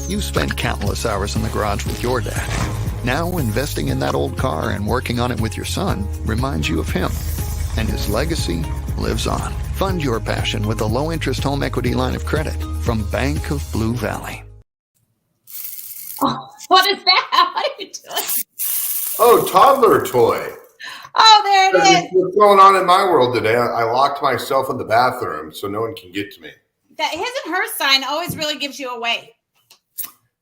You spent countless hours in the garage with your dad. Now, investing in that old car and working on it with your son reminds you of him. And his legacy lives on. Fund your passion with a low-interest home equity line of credit from Bank of Blue Valley. Oh, what is that? What are you doing? Oh, toddler toy. Oh, there it is. What's going on in my world today? I locked myself in the bathroom so no one can get to me. That his and her sign always really gives you away.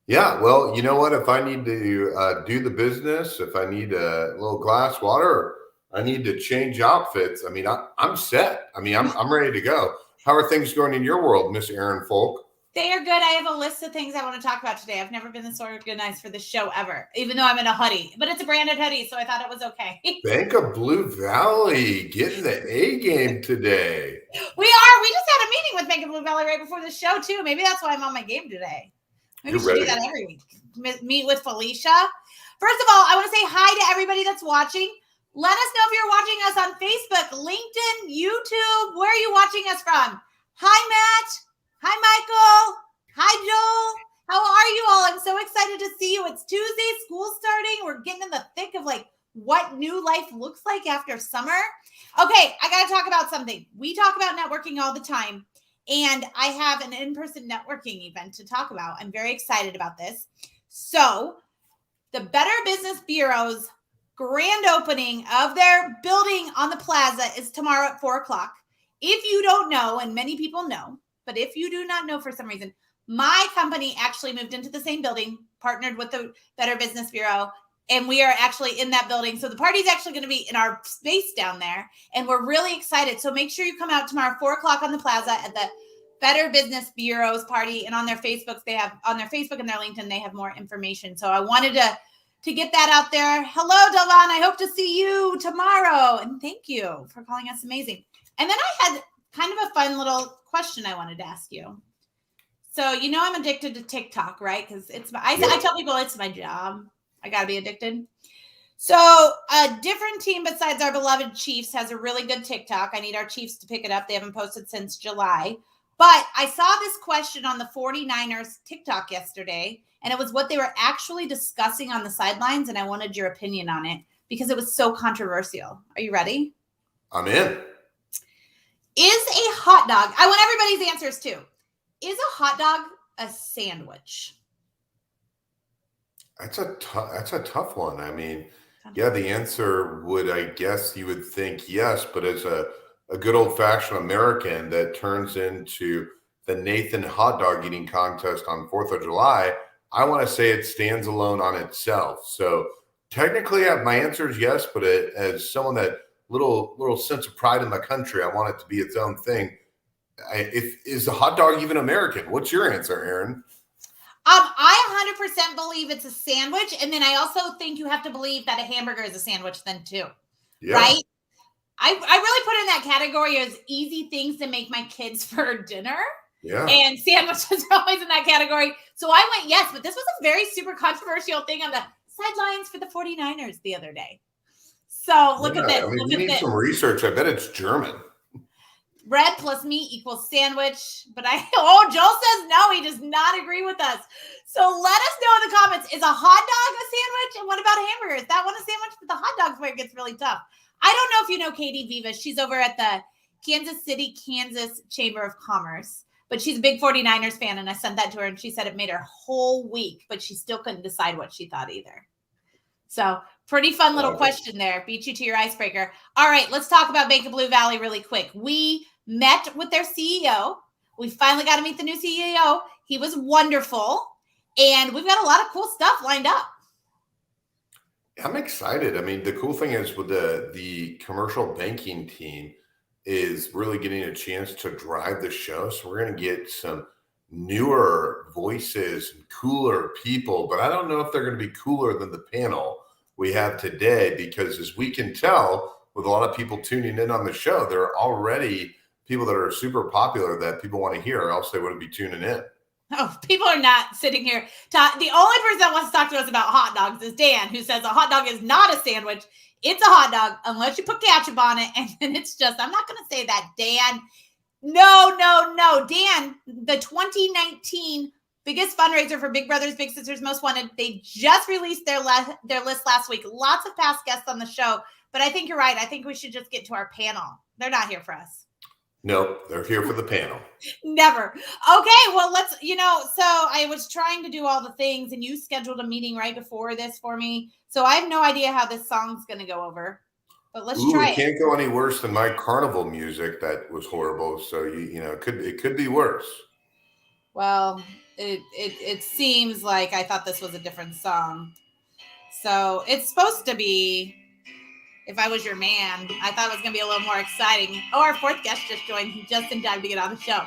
Yeah, well, you know what? If I need to do the business, if I need a little glass water, I need to change outfits. I mean, I'm set. I mean, I'm ready to go. How are things going in your world, Miss Erin Fulk? They are good. I have a list of things I want to talk about today. I've never been this organized for this show ever, even though I'm in a hoodie. But it's a branded hoodie, so I thought it was okay. Bank of Blue Valley getting the A game today. We are. We just had a meeting with Bank of Blue Valley right before the show, too. Maybe that's why I'm on my game today. Maybe we should do that every week. Meet with Felicia. First of all, I want to say hi to everybody that's watching. Let us know if you're watching us on Facebook, LinkedIn, YouTube. Where are you watching us from? Hi, Matt. Hi, Michael. Hi, Joel. How are you all? I'm so excited to see you. It's Tuesday, school starting. We're getting in the thick of like what new life looks like after summer. Okay, I got to talk about something. We talk about networking all the time. And I have an in-person networking event to talk about. I'm very excited about this. So the Better Business Bureau's grand opening of their building on the plaza is tomorrow at 4:00. If you don't know, and many people know, but if you do not know for some reason, my company actually moved into the same building, partnered with the Better Business Bureau, and we are actually in that building. So the party is actually going to be in our space down there, and we're really excited. So make sure you come out tomorrow, 4:00 on the plaza at the Better Business Bureau's party. And on their Facebooks, they have on their Facebook and their LinkedIn, they have more information. So I wanted to get that out there. Hello, Delvan. I hope to see you tomorrow. And thank you for calling us amazing. And then I had kind of a fun little question I wanted to ask you. So, you know, I'm addicted to TikTok, right? Because I tell people it's my job. I got to be addicted. So a different team besides our beloved Chiefs has a really good TikTok. I need our Chiefs to pick it up. They haven't posted since July. But I saw this question on the 49ers TikTok yesterday, and it was what they were actually discussing on the sidelines, and I wanted your opinion on it because it was so controversial. Are you ready? I'm in. Is a hot dog, I want everybody's answers too. Is a hot dog a sandwich? That's a tough one. I mean, yeah, the answer would, I guess you would think yes, but as a good old-fashioned American that turns into the Nathan hot dog eating contest on 4th of July, I want to say it stands alone on itself. So technically, my answer is yes, but as someone that little sense of pride in my country, I want it to be its own thing. Is the hot dog even American? What's your answer, Erin? I 100% believe it's a sandwich. And then I also think you have to believe that a hamburger is a sandwich then too, right? I really put in that category as easy things to make my kids for dinner. Yeah. And sandwiches are always in that category. So I went yes, but this was a very super controversial thing on the sidelines for the 49ers the other day. So look at this. I mean, you need some research. I bet it's German. Bread plus meat equals sandwich. But Joel says no, he does not agree with us. So let us know in the comments, is a hot dog a sandwich? And what about a hamburger? Is that one a sandwich? But the hot dog's where it gets really tough. I don't know if you know Katie Vivas. She's over at the Kansas City, Kansas Chamber of Commerce. But she's a big 49ers fan, and I sent that to her, and she said it made her whole week, but she still couldn't decide what she thought either. So pretty fun little question there. Beat you to your icebreaker. All right, let's talk about Bank of Blue Valley really quick. We met with their CEO. We finally got to meet the new CEO. He was wonderful. And we've got a lot of cool stuff lined up. I'm excited. I mean, the cool thing is with the commercial banking team is really getting a chance to drive the show. So we're going to get some newer voices and cooler people, but I don't know if they're going to be cooler than the panel we have today, because as we can tell with a lot of people tuning in on the show, there are already people that are super popular that people want to hear, or else they wouldn't be tuning in. Oh, people are not sitting here. The only person that wants to talk to us about hot dogs is Dan, who says a hot dog is not a sandwich. It's a hot dog unless you put ketchup on it. And then it's just, I'm not going to say that, Dan. No. Dan, the 2019 biggest fundraiser for Big Brothers Big Sisters Most Wanted, they just released their list last week. Lots of past guests on the show. But I think you're right. I think we should just get to our panel. They're not here for us. Nope, they're here for the panel. Never. Okay, well, let's, so I was trying to do all the things, and you scheduled a meeting right before this for me. So I have no idea how this song's going to go over. But let's try it. It can't go any worse than my carnival music. That was horrible. So, it could be worse. Well, it seems like I thought this was a different song. So it's supposed to be If I Was Your Man. I thought it was going to be a little more exciting. Oh, our fourth guest just joined just in time to get on the show.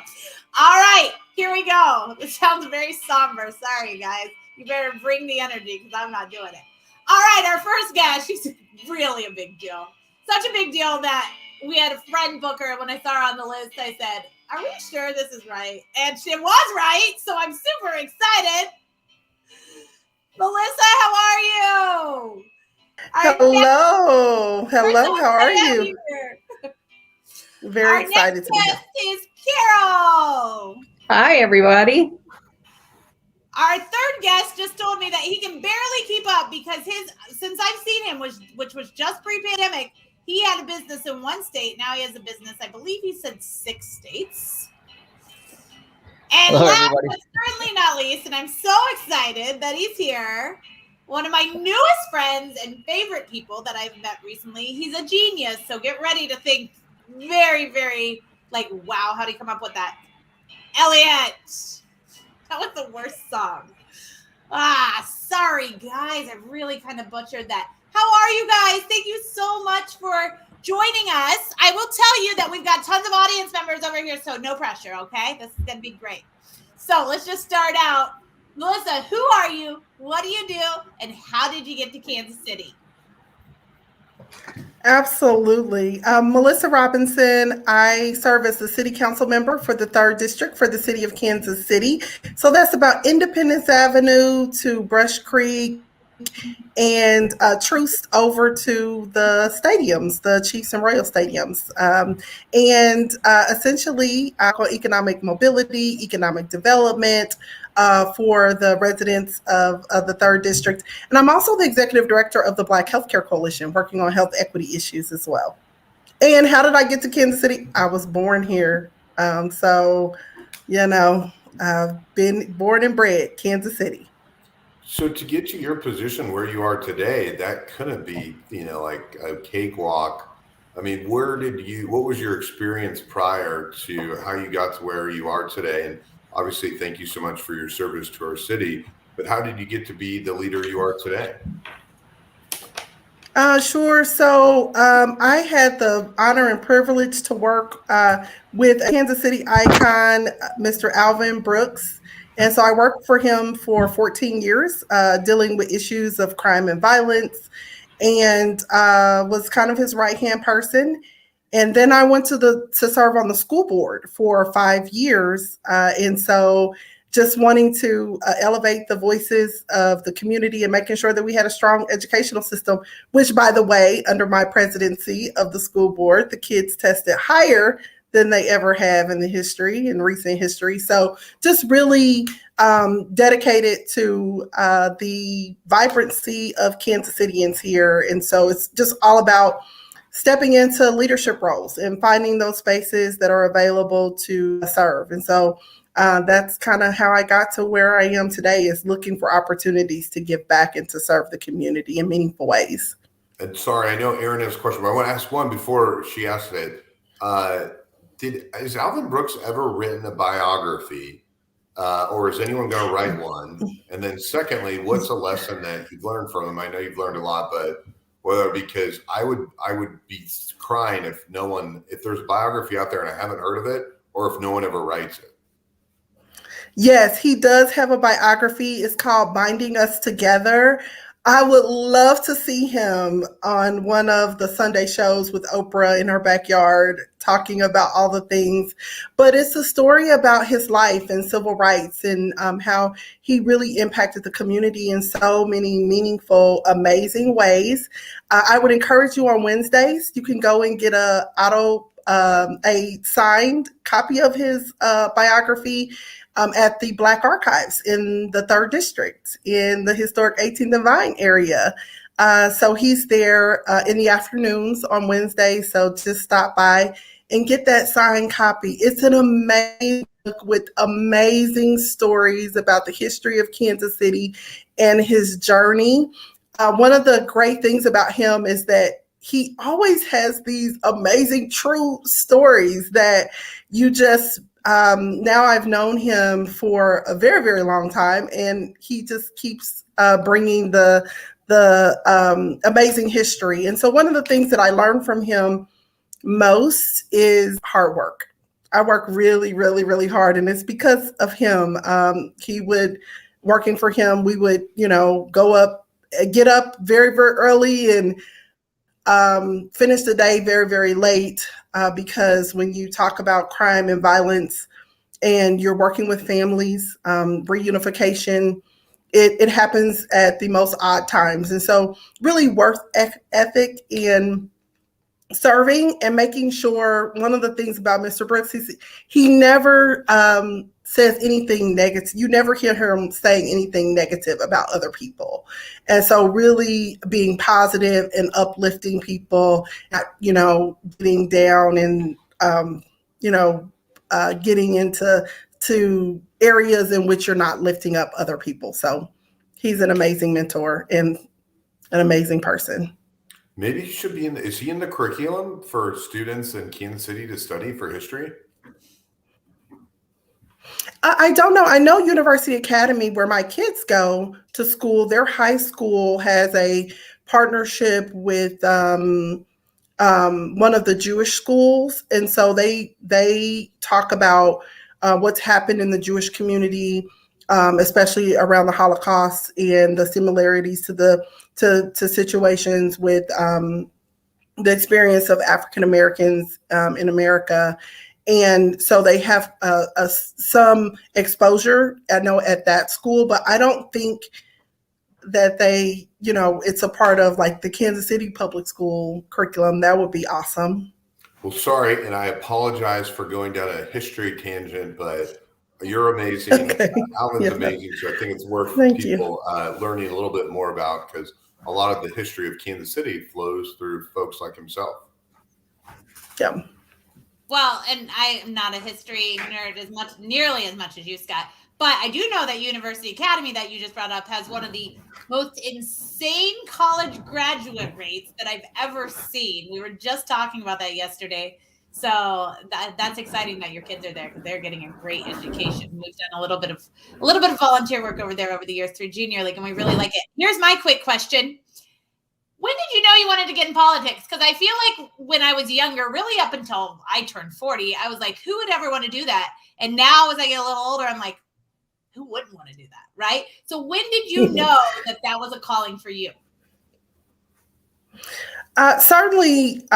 All right, here we go. This sounds very somber. Sorry, guys. You better bring the energy because I'm not doing it. All right, our first guest, she's really a big deal. Such a big deal that we had a friend book her. When I saw her on the list, I said, are we sure this is right? And she was right, so I'm super excited. Melissa, how are you? Hello, how are you? Very excited to be here. Our next guest is Carol. Hi, everybody. Our third guest just told me that he can barely keep up because since I've seen him, which was just pre-pandemic, he had a business in one state. Now he has a business, I believe he said 6 states. And last but certainly not least, and I'm so excited that he's here, one of my newest friends and favorite people that I've met recently. He's a genius, so get ready to think very, very wow, how did he come up with that? Eliot. That was the worst song. Sorry, guys. I really kind of butchered that. How are you guys? Thank you so much for joining us. I will tell you that we've got tons of audience members over here, so no pressure, okay? This is going to be great. So let's just start out. Melissa, who are you? What do you do? And how did you get to Kansas City? Absolutely. Melissa Robinson. I serve as the city council member for the 3rd District for the city of Kansas City. So that's about Independence Avenue to Brush Creek and Truce over to the stadiums, the Chiefs and Royal stadiums. Essentially, I call economic mobility, economic development, for the residents of the 3rd District. And I'm also the executive director of the Black Healthcare Coalition, working on health equity issues as well. And how did I get to Kansas City? I was born here. I've been born and bred Kansas City. So to get to your position where you are today, that couldn't be, like a cakewalk. I mean, what was your experience prior to how you got to where you are today? And obviously, thank you so much for your service to our city, but how did you get to be the leader you are today? Sure. So I had the honor and privilege to work with a Kansas City icon, Mr. Alvin Brooks. And so I worked for him for 14 years, dealing with issues of crime and violence, and was kind of his right-hand person. And then I went to serve on the school board for 5 years. And so just wanting to elevate the voices of the community and making sure that we had a strong educational system, which, by the way, under my presidency of the school board, the kids tested higher than they ever have in recent history. So just really dedicated to the vibrancy of Kansas Cityans here. And so it's just all about stepping into leadership roles and finding those spaces that are available to serve. And so that's kind of how I got to where I am today, is looking for opportunities to give back and to serve the community in meaningful ways. And sorry, I know Erin has a question, but I want to ask one before she asks it. Has Alvin Brooks ever written a biography or is anyone going to write one? And then secondly, what's a lesson that you've learned from him? I know you've learned a lot, but whether, because I would be crying if there's a biography out there and I haven't heard of it, or if no one ever writes it. Yes, he does have a biography. It's called Binding Us Together. I would love to see him on one of the Sunday shows with Oprah in her backyard talking about all the things. But it's a story about his life and civil rights and how he really impacted the community in so many meaningful, amazing ways. I would encourage you on Wednesdays, you can go and get a signed copy of his biography at the Black Archives in the 3rd District in the historic 18th and Vine area. So he's there in the afternoons on Wednesday. So just stop by and get that signed copy. It's an amazing book with amazing stories about the history of Kansas City and his journey. One of the great things about him is that he always has these amazing true stories that you just now I've known him for a very, very long time, and he just keeps bringing the amazing history. And so one of the things that I learned from him most is hard work. I work really, really, really hard, and it's because of him. Working for him, we would, get up very, very early and finish the day very, very late because when you talk about crime and violence and you're working with families, reunification, it happens at the most odd times. And so really work ethic in serving and making sure. One of the things about Mr. Brooks, he never says anything negative. You never hear him saying anything negative about other people. And so really being positive and uplifting people, getting down and, getting into areas in which you're not lifting up other people. So he's an amazing mentor and an amazing person. Maybe he should be is he in the curriculum for students in Kansas City to study for history? I don't know. I know University Academy, where my kids go to school, their high school has a partnership with one of the Jewish schools. And so they talk about what's happened in the Jewish community, especially around the Holocaust and the similarities to situations with the experience of African Americans in America. And so they have some exposure, I know, at that school, but I don't think that they, it's a part of like the Kansas City public school curriculum. That would be awesome. Well, sorry, and I apologize for going down a history tangent, but you're amazing. Okay. Alvin's Yeah. amazing, so I think it's worth people learning a little bit more about, because a lot of the history of Kansas City flows through folks like himself. Yeah. Well, and I am not a history nerd nearly as much as you, Scott. But I do know that University Academy that you just brought up has one of the most insane college graduate rates that I've ever seen. We were just talking about that yesterday. So that's exciting that your kids are there, because they're getting a great education. We've done a little bit of volunteer work over there over the years through Junior League, and we really like it. Here's my quick question. When did you know you wanted to get in politics? Because I feel like when I was younger, really up until I turned 40, I was like, who would ever want to do that? And now as I get a little older, I'm like, who wouldn't want to do that, right? So when did you know that was a calling for you? Certainly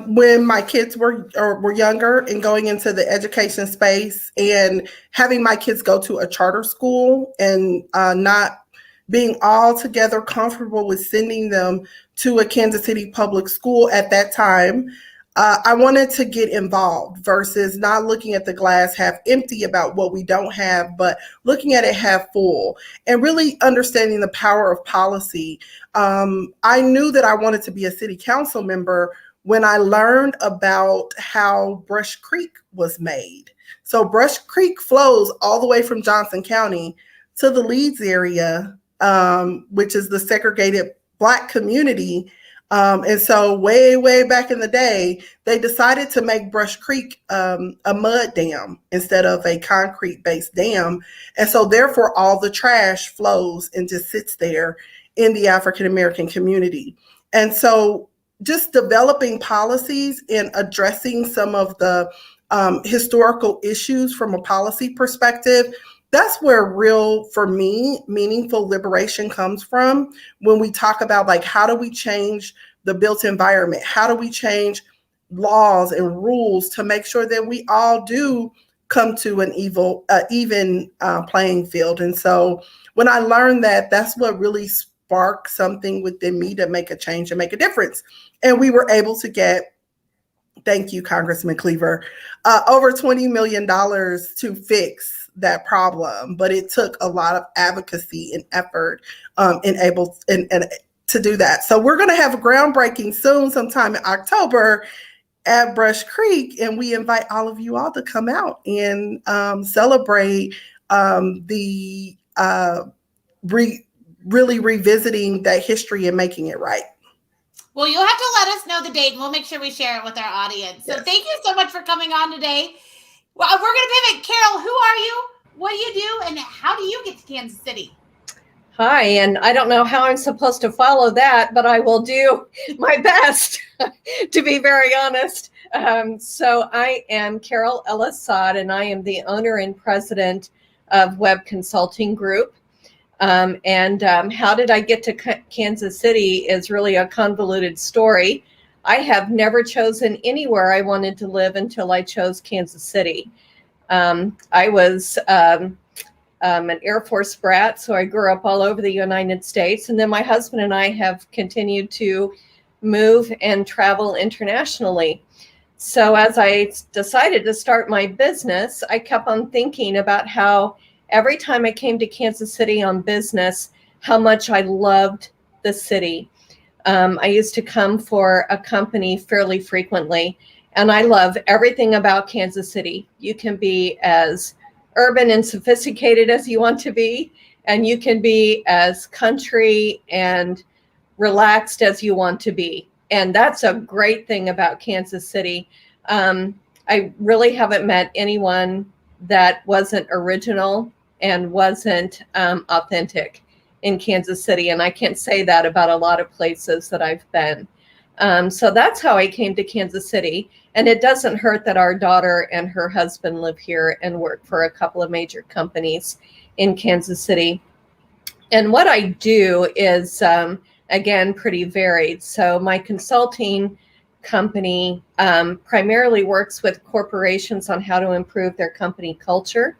when my kids were younger and going into the education space and having my kids go to a charter school and not being altogether comfortable with sending them to a Kansas City public school at that time, I wanted to get involved versus not looking at the glass half empty about what we don't have, but looking at it half full and really understanding the power of policy. I knew that I wanted to be a city council member when I learned about how Brush Creek was made. So Brush Creek flows all the way from Johnson County to the Leeds area, which is the segregated Black community And so way back in the day, they decided to make Brush Creek a mud dam instead of a concrete-based dam. And so therefore, all the trash flows and just sits there in the African-American community. And so just developing policies and addressing some of the historical issues from a policy perspective, that's where real, for me, meaningful liberation comes from. When we talk about like, how do we change the built environment? How do we change laws and rules to make sure that we all do come to an even playing field? And so when I learned that, that's what really sparked something within me to make a change and make a difference. And we were able to get, thank you, Congressman Cleaver, over $20 million to fix that problem. But it took a lot of advocacy and effort and to do that. So we're going to have a groundbreaking soon, sometime in October at Brush Creek. And we invite all of you all to come out and celebrate the really revisiting that history and making it right. Well, you'll have to let us know the date and we'll make sure we share it with our audience. So Thank you so much for coming on today. Well, we're going to pivot. Carol, who are you? What do you do? And how do you get to Kansas City? Hi, and I don't know how I'm supposed to follow that, but I will do my best, to be very honest. So I am Carol Elassad, and I am the owner and president of Webbe Consulting Group. How did I get to Kansas City is really a convoluted story. I have never chosen anywhere I wanted to live until I chose Kansas City. I was an Air Force brat, so I grew up all over the United States. And then my husband and I have continued to move and travel internationally. So as I decided to start my business, I kept on thinking about how every time I came to Kansas City on business, how much I loved the city. I used to come for a company fairly frequently, and I love everything about Kansas City. You can be as urban and sophisticated as you want to be, and you can be as country and relaxed as you want to be. And that's a great thing about Kansas City. I really haven't met anyone that wasn't original and wasn't authentic in Kansas City. And I can't say that about a lot of places that I've been. So that's how I came to Kansas City. And it doesn't hurt that our daughter and her husband live here and work for a couple of major companies in Kansas City. And what I do is, again, pretty varied. So my consulting company primarily works with corporations on how to improve their company culture,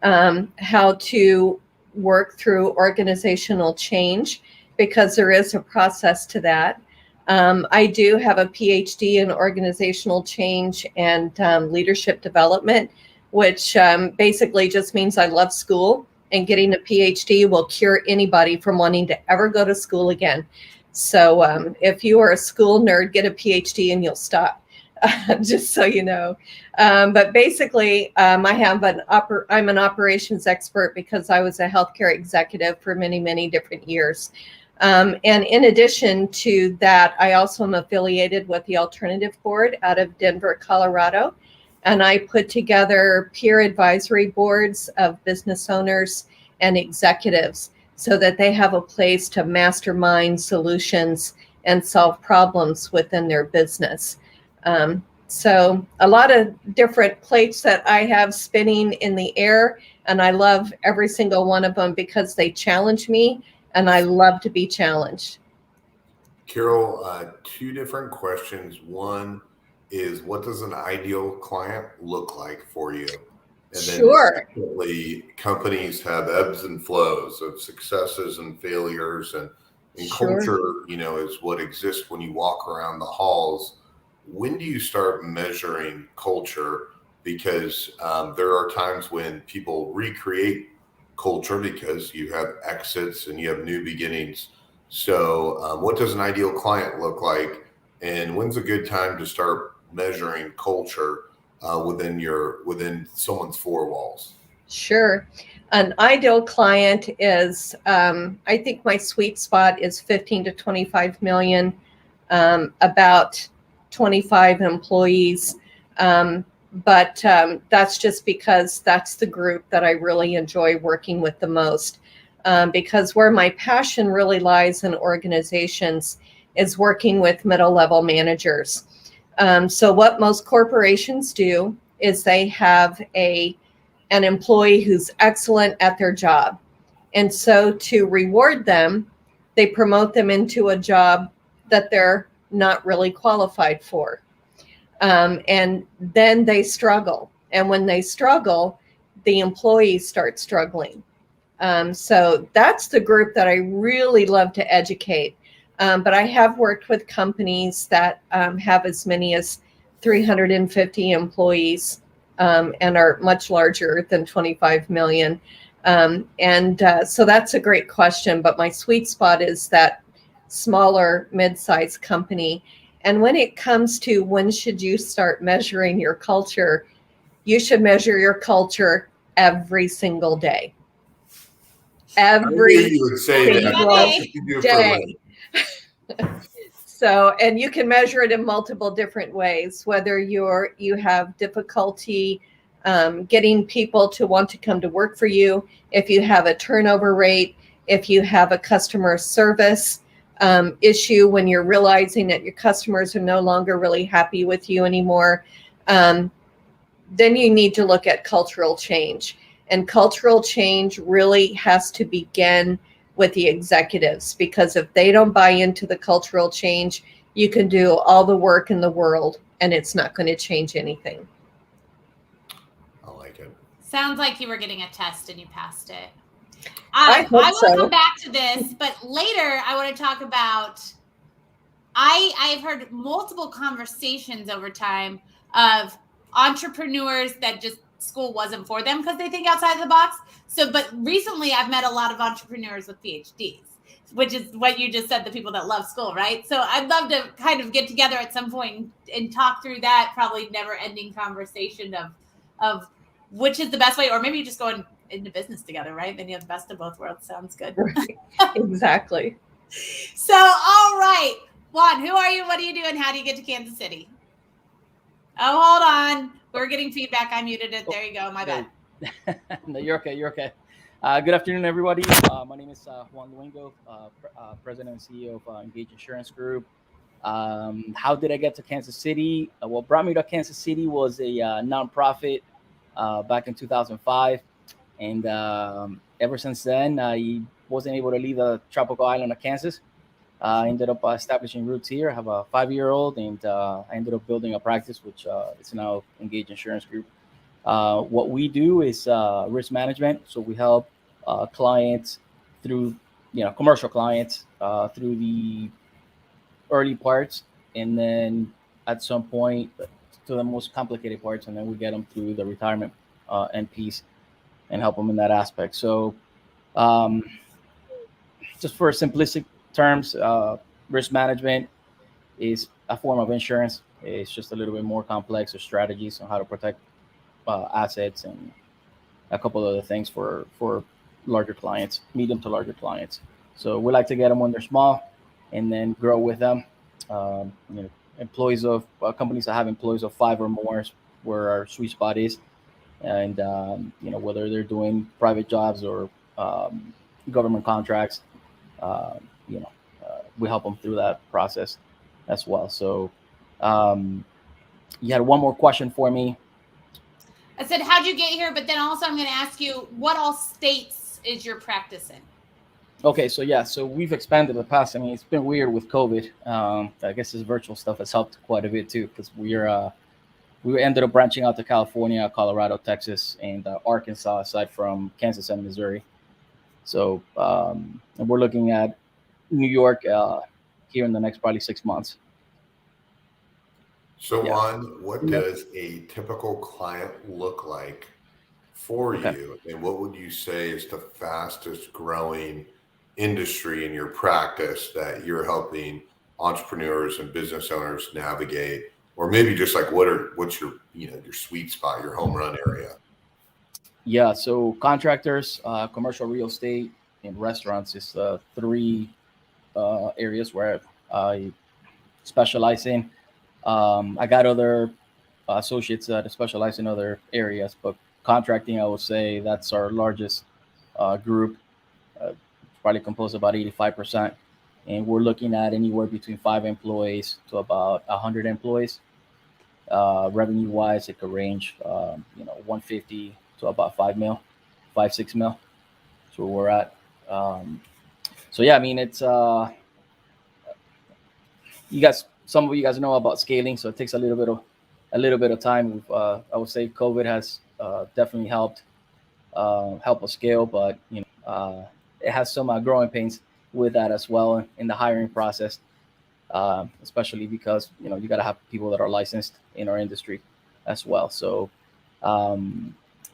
how to work through organizational change, because there is a process to that. I do have a PhD in organizational change and leadership development, which basically just means I love school, and getting a PhD will cure anybody from wanting to ever go to school again. So if you are a school nerd, get a PhD and you'll stop, just so you know. But basically, I'm an operations expert because I was a healthcare executive for many, many different years. And in addition to that, I also am affiliated with the Alternative Board out of Denver, Colorado. And I put together peer advisory boards of business owners and executives so that they have a place to mastermind solutions and solve problems within their business. So a lot of different plates that I have spinning in the air, and I love every single one of them because they challenge me. And I love to be challenged. Carol, two different questions. One is, what does an ideal client look like for you? And then secondly, companies have ebbs and flows of successes and failures, and culture, is what exists when you walk around the halls. When do you start measuring culture? Because there are times when people recreate culture because you have exits and you have new beginnings. So what does an ideal client look like, and when's a good time to start measuring culture within someone's four walls? Sure. An ideal client is, I think my sweet spot is 15 to 25 million about 25 employees. But that's just because that's the group that I really enjoy working with the most. Because where my passion really lies in organizations is working with middle-level managers. So what most corporations do is they have an employee who's excellent at their job. And so to reward them, they promote them into a job that they're not really qualified for. And then they struggle. And when they struggle, the employees start struggling. So that's the group that I really love to educate. But I have worked with companies that have as many as 350 employees and are much larger than 25 million. So that's a great question. But my sweet spot is that smaller, mid-sized company. And when it comes to when should you start measuring your culture, you should measure your culture every single day. Every you would say single day. So, and you can measure it in multiple different ways, whether you have difficulty getting people to want to come to work for you, if you have a turnover rate, if you have a customer service issue when you're realizing that your customers are no longer really happy with you anymore, then you need to look at cultural change. And cultural change really has to begin with the executives, because if they don't buy into the cultural change, you can do all the work in the world and it's not going to change anything. I like it. Sounds like you were getting a test and you passed it. I want to so. come back to this, but later I want to talk about, I've heard multiple conversations over time of entrepreneurs that just school wasn't for them because they think outside the box. So, but recently I've met a lot of entrepreneurs with PhDs, which is what you just said, the people that love school, right? So I'd love to kind of get together at some point and talk through that probably never ending conversation of which is the best way, or maybe you just go into business together, right? Then you have the best of both worlds. Sounds good. Right. Exactly. So, all right, Juan, who are you? What do you do? And how do you get to Kansas City? Oh, hold on. We're getting feedback. I muted it. There you go. My bad. No, you're okay. You're okay. Good afternoon, everybody. My name is Juan Luengo, President and CEO of Engage Insurance Group. How did I get to Kansas City? What brought me to Kansas City was a nonprofit back in 2005. And ever since then, I wasn't able to leave the tropical island of Kansas. I ended up establishing roots here. I have a 5-year-old, and I ended up building a practice, which is now Engage Insurance Group. What we do is risk management. So we help clients through, commercial clients through the early parts, and then at some point to the most complicated parts, and then we get them through the retirement end piece and help them in that aspect. So just for simplistic terms, risk management is a form of insurance. It's just a little bit more complex with strategies on how to protect assets and a couple other things for larger clients, medium to larger clients. So we like to get them when they're small and then grow with them. Employees of companies that have employees of 5 or more is where our sweet spot is. And, whether they're doing private jobs or government contracts, we help them through that process as well. So you had one more question for me. I said, how'd you get here? But then also I'm going to ask you, what all states is your practice in? Okay, so we've expanded the past. I mean, it's been weird with COVID. I guess this virtual stuff has helped quite a bit too, because we ended up branching out to California, Colorado, Texas, and Arkansas, aside from Kansas and Missouri. So and we're looking at New York here in the next probably 6 months. So Juan, what does a typical client look like for you? And what would you say is the fastest growing industry in your practice that you're helping entrepreneurs and business owners navigate? Or maybe just like what's your your sweet spot, your home run area? Yeah, so contractors, commercial real estate, and restaurants is 3 areas where I specialize in. I got other associates that specialize in other areas, but contracting, I would say that's our largest group, probably composed about 85%. And we're looking at anywhere between 5 employees to about 100 employees. Revenue wise, it could range, 150 to about 5 mil, 5-6 mil. That's where we're at. So yeah, I mean, it's some of you guys know about scaling, so it takes a little bit of time. I would say COVID has definitely help us scale, but it has some growing pains with that as well in the hiring process, especially because you got to have people that are licensed in our industry as well. So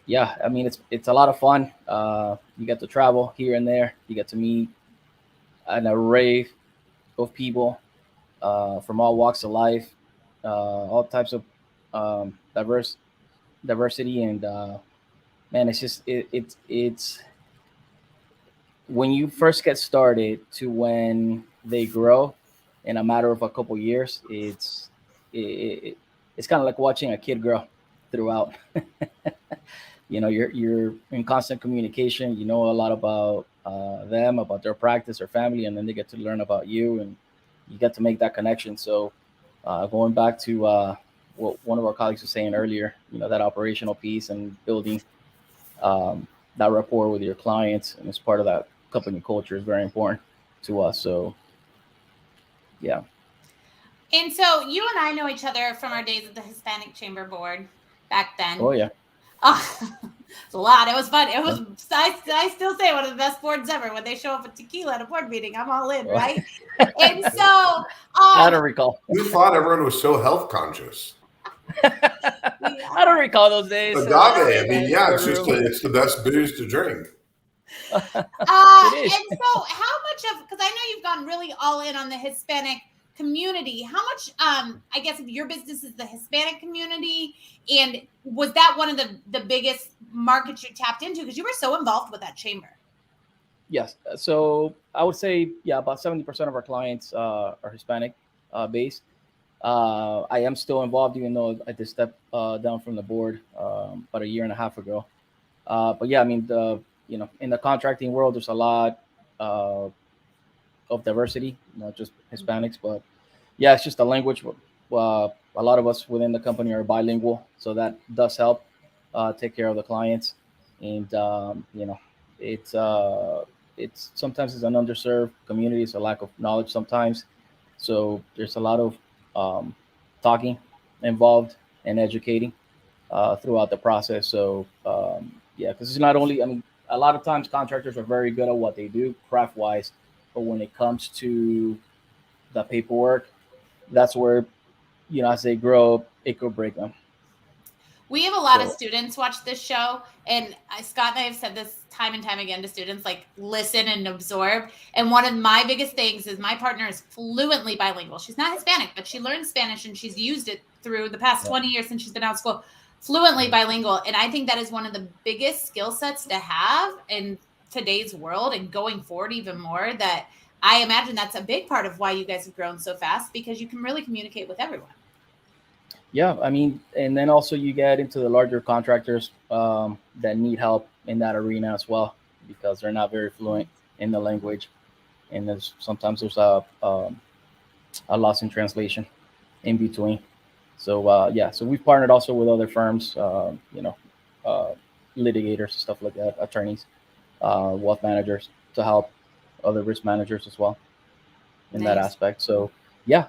yeah, I mean, it's a lot of fun. You get to travel here and there. You get to meet an array of people from all walks of life, all types of diversity, and man, it's just it's when you first get started to when they grow in a matter of a couple years, it's kind of like watching a kid grow throughout. You're in constant communication. You know a lot about them, about their practice, their family, and then they get to learn about you, and you get to make that connection. So going back to what one of our colleagues was saying earlier, that operational piece and building that rapport with your clients, and as part of that company culture, is very important to us. So yeah. And so you and I know each other from our days at the Hispanic Chamber Board back then. Oh yeah. It's a lot. It was fun. It was. I still say one of the best boards ever. When they show up with tequila at a board meeting, I'm all in, right? And so I don't recall. We thought everyone was so health conscious. I don't recall those days. Agave. I mean, yeah, it's the best booze to drink. And so how much of, because I know you've gone really all in on the Hispanic community, how much I guess of your business is the Hispanic community, and was that one of the biggest markets you tapped into because you were so involved with that chamber? Yes, so I would say about 70% of our clients are Hispanic based. I am still involved, even though I did step down from the board about a year and a half ago. But yeah, I mean, in the contracting world, there's a lot of diversity, not just Hispanics, but yeah, it's just a language. A lot of us within the company are bilingual, so that does help take care of the clients. And it's sometimes it's an underserved community. It's a lack of knowledge sometimes, so there's a lot of talking involved and educating throughout the process. So because it's not only, I mean, a lot of times contractors are very good at what they do craft wise, but when it comes to the paperwork, that's where, as they grow, it could break them. We have a lot of students watch this show, and Scott and I have said this time and time again to students, like, listen and absorb. And one of my biggest things is my partner is fluently bilingual. She's not Hispanic, but she learned Spanish, and she's used it through the past 20 years since she's been out of school, fluently bilingual. And I think that is one of the biggest skill sets to have in today's world, and going forward even more, that I imagine that's a big part of why you guys have grown so fast, because you can really communicate with everyone. Yeah, I mean, and then also you get into the larger contractors that need help in that arena as well, because they're not very fluent in the language, and sometimes there's a loss in translation in between. So so we've partnered also with other firms, litigators, stuff like that, attorneys, wealth managers, to help other risk managers as well in that aspect. So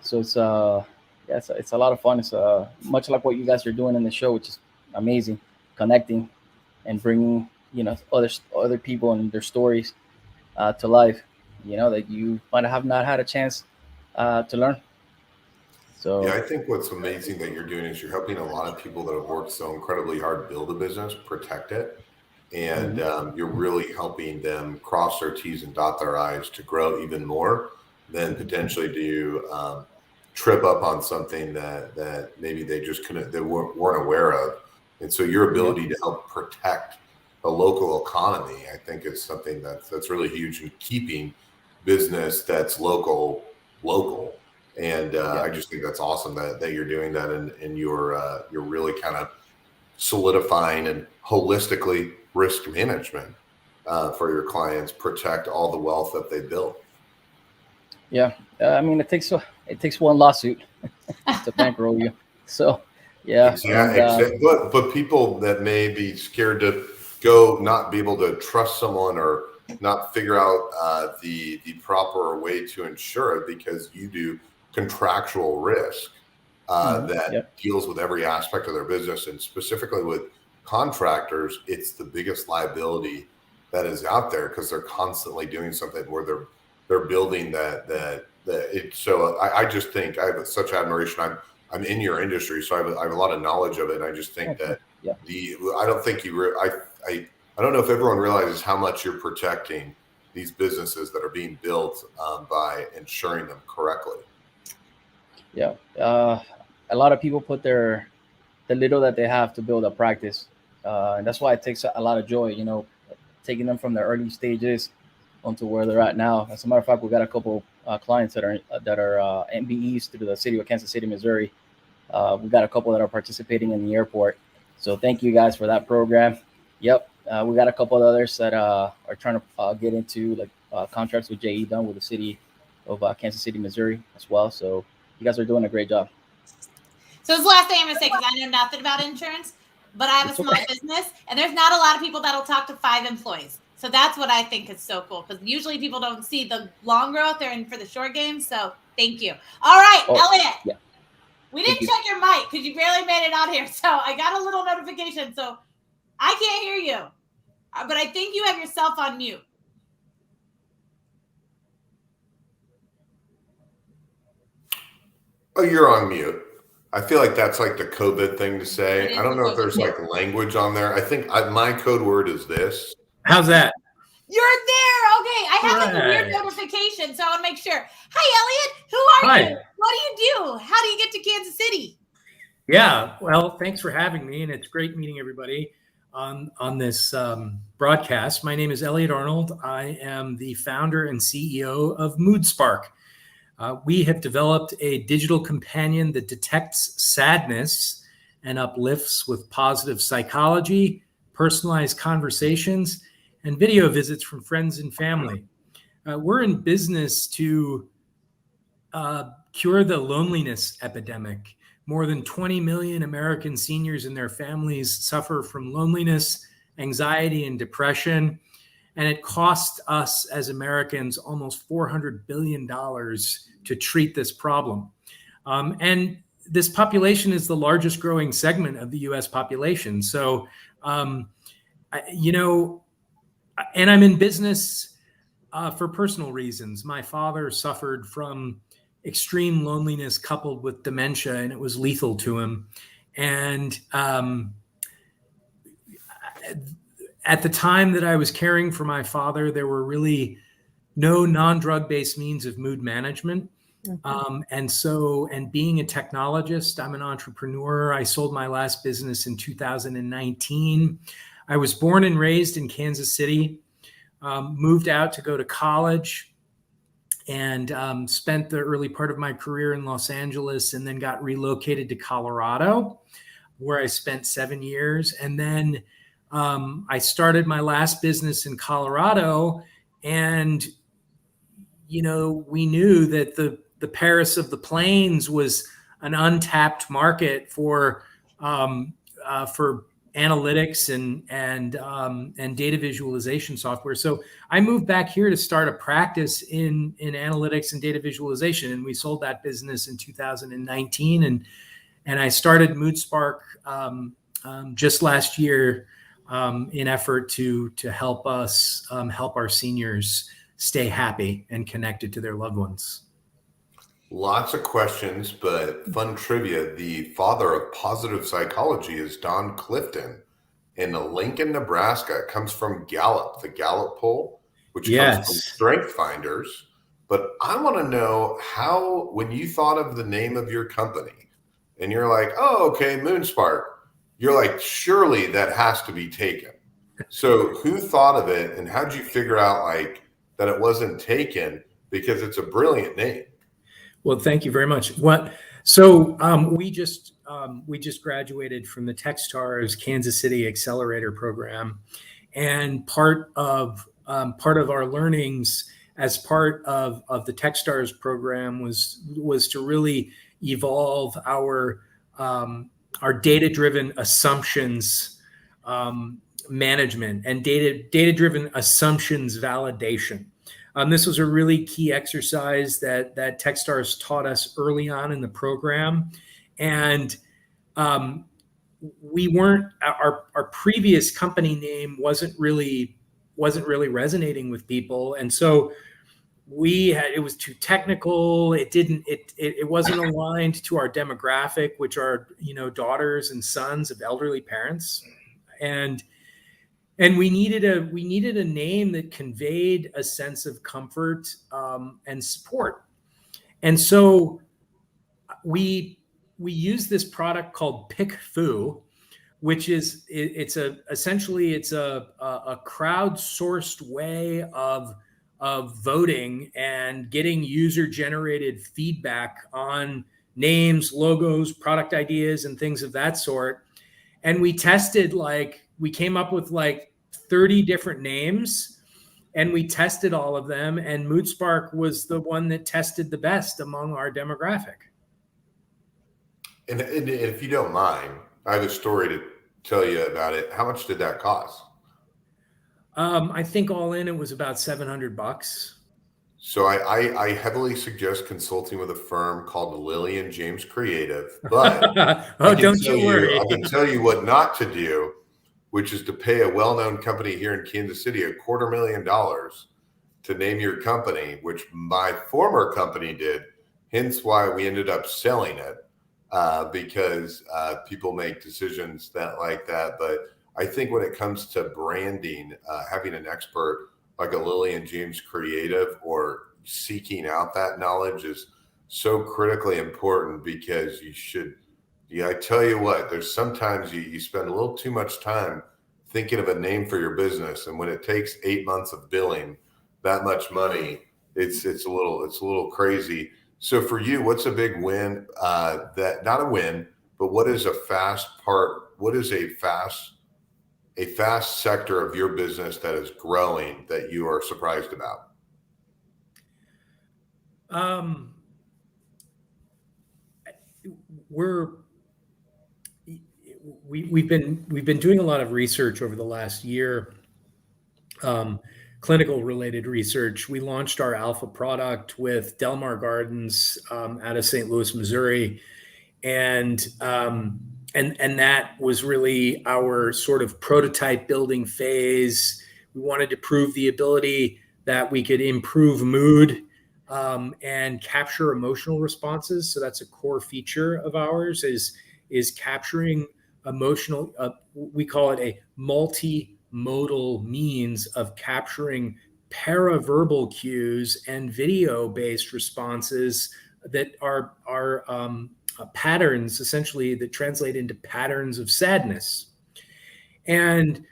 so it's a lot of fun. It's much like what you guys are doing in the show, which is amazing, connecting and bringing other people and their stories to life, that you might have not had a chance to learn. So yeah, I think what's amazing that you're doing is you're helping a lot of people that have worked so incredibly hard build a business, protect it, and you're really helping them cross their T's and dot their I's to grow even more than potentially to trip up on something that maybe they just weren't aware of. And so your ability to help protect the local economy, I think, is something that's really huge in keeping business that's local. And I just think that's awesome that you're doing that, and you're really kind of solidifying and holistically risk management for your clients, protect all the wealth that they build. Yeah, I mean, it takes one lawsuit to bankroll you. So, yeah. Exactly. But people that may be scared to not be able to trust someone or not figure out the proper way to insure it, because you do contractual risk that deals with every aspect of their business, and specifically with contractors, it's the biggest liability that is out there, because they're constantly doing something where they're building that. So I just think I have such admiration. I'm in your industry, so I have a lot of knowledge of it. And I just think that I don't think I don't know if everyone realizes how much you're protecting these businesses that are being built by insuring them correctly. Yeah, a lot of people put the little that they have to build a practice, and that's why it takes a lot of joy, taking them from the early stages onto where they're at now. As a matter of fact, we got a couple clients that are MBEs through the city of Kansas City, Missouri. We got a couple that are participating in the airport. So thank you guys for that program. Yep, we got a couple of others that are trying to get into contracts with JE done with the city of Kansas City, Missouri as well. So you guys are doing a great job. So this is the last thing I'm going to say, because I know nothing about insurance, but I have a small business, and there's not a lot of people that'll talk to 5 employees. So that's what I think is so cool, because usually people don't see the long growth. They're in for the short game. So thank you. All right, Eliot. Yeah. We didn't check your mic because you barely made it out here. So I got a little notification. So I can't hear you, but I think you have yourself on mute. Oh, you're on mute. I feel like that's like the COVID thing to say. I don't know if there's like language on there. I think my code word is this. How's that? You're there. Okay. I had like a weird notification, so I want to make sure. Hi, Eliot. Who are you? What do you do? How do you get to Kansas City? Yeah. Well, thanks for having me, and it's great meeting everybody on this broadcast. My name is Eliot Arnold. I am the founder and CEO of MoodSpark. We have developed a digital companion that detects sadness and uplifts with positive psychology, personalized conversations, and video visits from friends and family. We're in business to cure the loneliness epidemic. More than 20 million American seniors and their families suffer from loneliness, anxiety, and depression. And it costs us as Americans almost $400 billion to treat this problem. And this population is the largest growing segment of the US population. So, and I'm in business for personal reasons. My father suffered from extreme loneliness coupled with dementia, and it was lethal to him. And at the time that I was caring for my father, there were really no non-drug-based means of mood management. And being a technologist, I'm an entrepreneur. I sold my last business in 2019. I was born and raised in Kansas City, moved out to go to college, and spent the early part of my career in Los Angeles, and then got relocated to Colorado, where I spent 7 years. And then I started my last business in Colorado, and we knew that the Paris of the Plains was an untapped market for analytics and data visualization software. So I moved back here to start a practice in analytics and data visualization, and we sold that business in 2019. And I started MoodSpark just last year in effort to help us help our seniors stay happy and connected to their loved ones. Lots of questions, but fun trivia. The father of positive psychology is Don Clifton in Lincoln, Nebraska. It comes from Gallup, the Gallup poll, which comes from Strength Finders. But I want to know how, when you thought of the name of your company and you're like, oh, okay, MoodSpark, you're like, surely that has to be taken. So who thought of it, and how did you figure out that it wasn't taken? Because it's a brilliant name. Well, thank you very much. We just graduated from the Techstars Kansas City Accelerator Program, and part of our learnings as part of the Techstars program was to really evolve our data-driven assumptions management and data-driven assumptions validation. This was a really key exercise that Techstars taught us early on in the program, and we weren't our previous company name wasn't really resonating with people, and so it was too technical. It wasn't aligned to our demographic, which are daughters and sons of elderly parents, and we needed a name that conveyed a sense of comfort and support. And so we use this product called PickFu, which is essentially a crowdsourced way of voting and getting user-generated feedback on names, logos, product ideas, and things of that sort. And we tested, we came up with 30 different names, and we tested all of them, and MoodSpark was the one that tested the best among our demographic. And if you don't mind, I have a story to tell you about it. How much did that cost? I think all in, it was about $700. So I heavily suggest consulting with a firm called Lillian James Creative, but don't you worry. I can tell you what not to do, which is to pay a well-known company here in Kansas City $250,000 to name your company, which my former company did. Hence why we ended up selling it, because people make decisions like that. But I think when it comes to branding, having an expert like a Lillian James Creative or seeking out that knowledge is so critically important, because I tell you what, there's sometimes you spend a little too much time thinking of a name for your business, and when it takes 8 months of billing that much money, it's a little crazy. So for you, what's a big win? Not a win, but what is a fast sector of your business that is growing that you are surprised about? We've been doing a lot of research over the last year, clinical related research. We launched our alpha product with Delmar Gardens out of St. Louis, Missouri, and that was really our sort of prototype building phase. We wanted to prove the ability that we could improve mood and capture emotional responses. So that's a core feature of ours is capturing emotional, we call it a multimodal means of capturing paraverbal cues and video-based responses that are patterns, essentially, that translate into patterns of sadness. And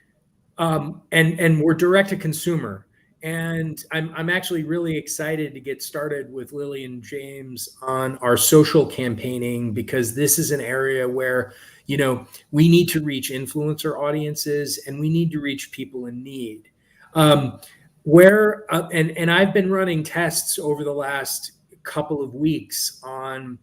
we're direct to consumer. And I'm actually really excited to get started with Lillian James on our social campaigning, because this is an area where, we need to reach influencer audiences and we need to reach people in need. And I've been running tests over the last couple of weeks on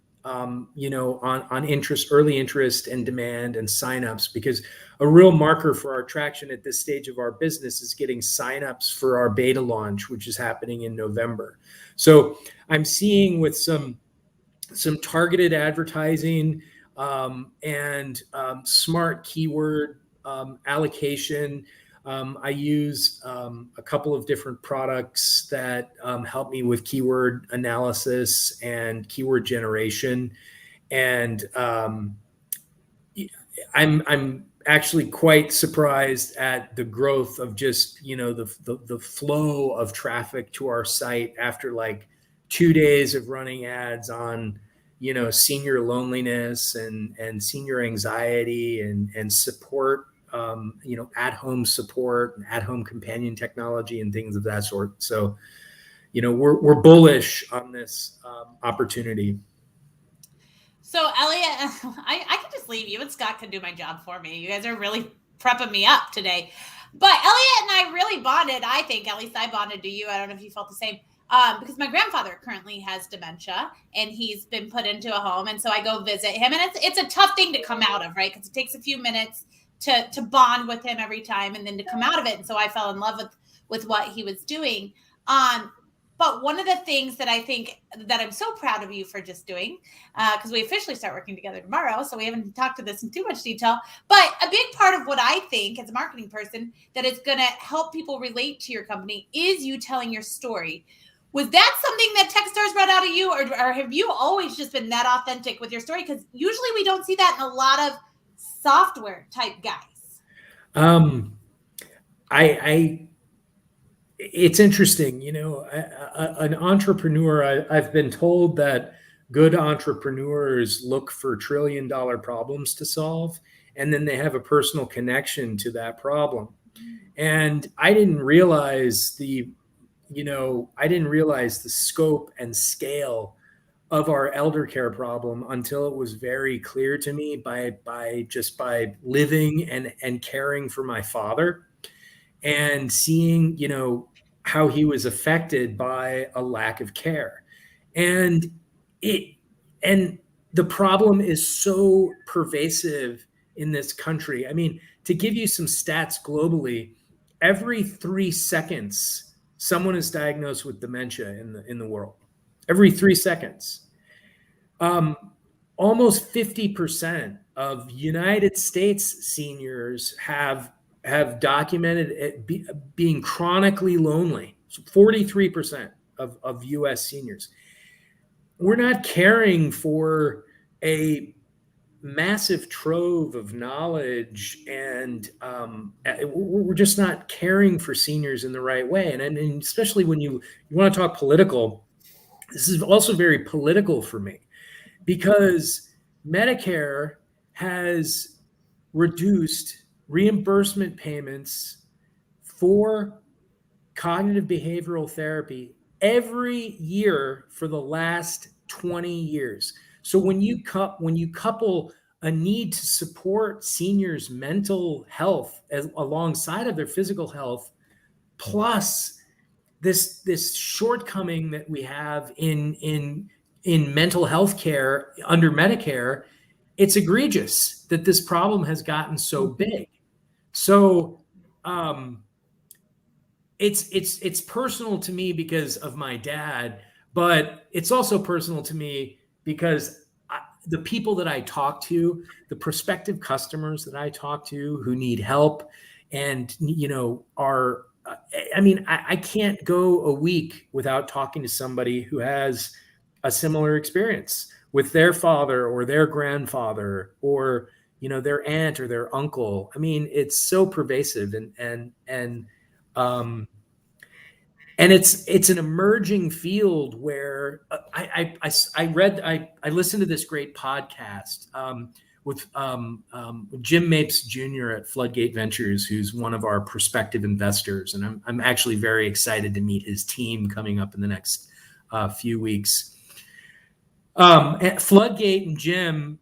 interest, early interest and demand and signups, because a real marker for our traction at this stage of our business is getting signups for our beta launch, which is happening in November. So I'm seeing with some targeted advertising and smart keyword allocation. I use a couple of different products that help me with keyword analysis and keyword generation. And I'm actually quite surprised at the growth of just, the flow of traffic to our site after 2 days of running ads on, senior loneliness and senior anxiety and support, at-home support and at-home companion technology and things of that sort. So we're bullish on this opportunity. So Eliot, I can just leave you and Scott can do my job for me. You guys are really prepping me up today. But Eliot and I really bonded, I think, at least I bonded to you. I don't know if you felt the same. Because my grandfather currently has dementia and he's been put into a home. And so I go visit him. And it's a tough thing to come out of, right? Because it takes a few minutes to bond with him every time and then to come out of it. And so I fell in love with what he was doing. But one of the things that I think that I'm so proud of you for just doing, because we officially start working together tomorrow, so we haven't talked to this in too much detail, but a big part of what I think as a marketing person that is going to help people relate to your company is you telling your story. Was that something that Techstars brought out of you, or have you always just been that authentic with your story? Because usually we don't see that in a lot of software type guys. It's interesting, an entrepreneur, I've been told that good entrepreneurs look for $1 trillion problems to solve, and then they have a personal connection to that problem. And I didn't realize the scope and scale of our elder care problem until it was very clear to me by living and caring for my father and seeing, how he was affected by a lack of care. And the problem is so pervasive in this country. I mean, to give you some stats globally, every 3 seconds, someone is diagnosed with dementia in the world. Every 3 seconds. Almost 50% of United States seniors have documented it being chronically lonely. So 43% of US seniors. We're not caring for a massive trove of knowledge, and we're just not caring for seniors in the right way. And especially when you want to talk political, this is also very political for me, because Medicare has reduced reimbursement payments for cognitive behavioral therapy every year for the last 20 years. So when you couple a need to support seniors' mental health alongside of their physical health, plus this shortcoming that we have in mental health care under Medicare, it's egregious that this problem has gotten so big. So it's personal to me because of my dad, but it's also personal to me because the people that I talk to, the prospective customers that I talk to who need help and, I can't go a week without talking to somebody who has a similar experience with their father or their grandfather or, their aunt or their uncle. I mean, it's so pervasive and it's an emerging field where I listened to this great podcast with Jim Mapes Jr. at Floodgate Ventures, who's one of our prospective investors, and I'm actually very excited to meet his team coming up in the next few weeks. At Floodgate and Jim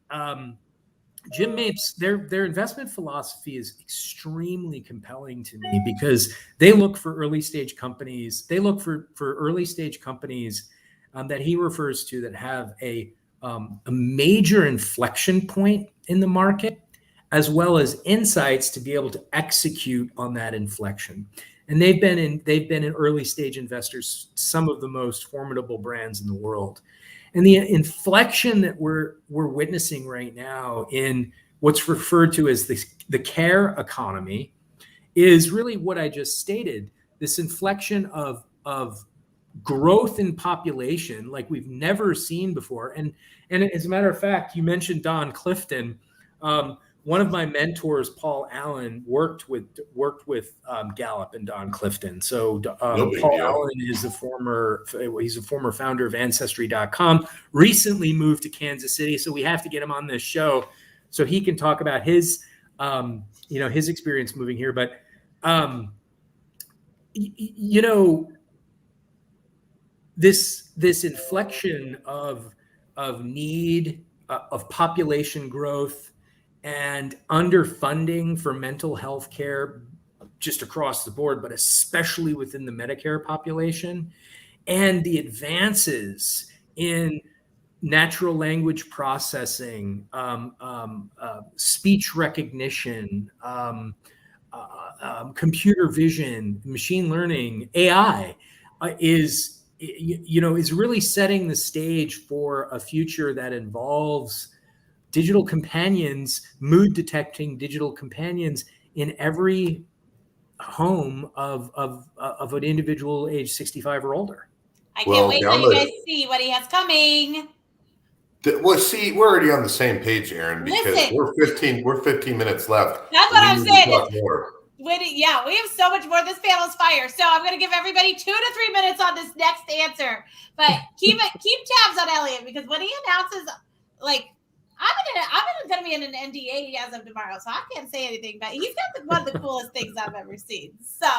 Mapes, their investment philosophy is extremely compelling to me because they look for early stage companies. They look for early stage companies that he refers to that have a major inflection point in the market, as well as insights to be able to execute on that inflection. And they've been in early stage investors, some of the most formidable brands in the world. And the inflection that we're witnessing right now in what's referred to as the care economy is really what I just stated. This inflection of growth in population like we've never seen before. And as a matter of fact, you mentioned Don Clifton. One of my mentors, Paul Allen, worked with Gallup and Don Clifton. So Paul Allen is he's a former founder of Ancestry.com, recently moved to Kansas City. So we have to get him on this show so he can talk about his experience moving here. But this inflection of need, of population growth, and underfunding for mental health care just across the board, but especially within the Medicare population, and the advances in natural language processing, speech recognition, computer vision, machine learning, AI is really setting the stage for a future that involves digital companions, mood detecting digital companions in every home of an individual age 65 or older. I can't wait till you guys see what he has coming. Well, see, we're already on the same page, Aaron, because we're 15 minutes left. That's what I'm saying. Yeah, we have so much more. This panel's fire. So I'm going to give everybody 2 to 3 minutes on this next answer. But keep tabs on Eliot, because when he announces, like, I'm going to be in an NDA as of tomorrow, so I can't say anything. But he's got one of the coolest things I've ever seen. So,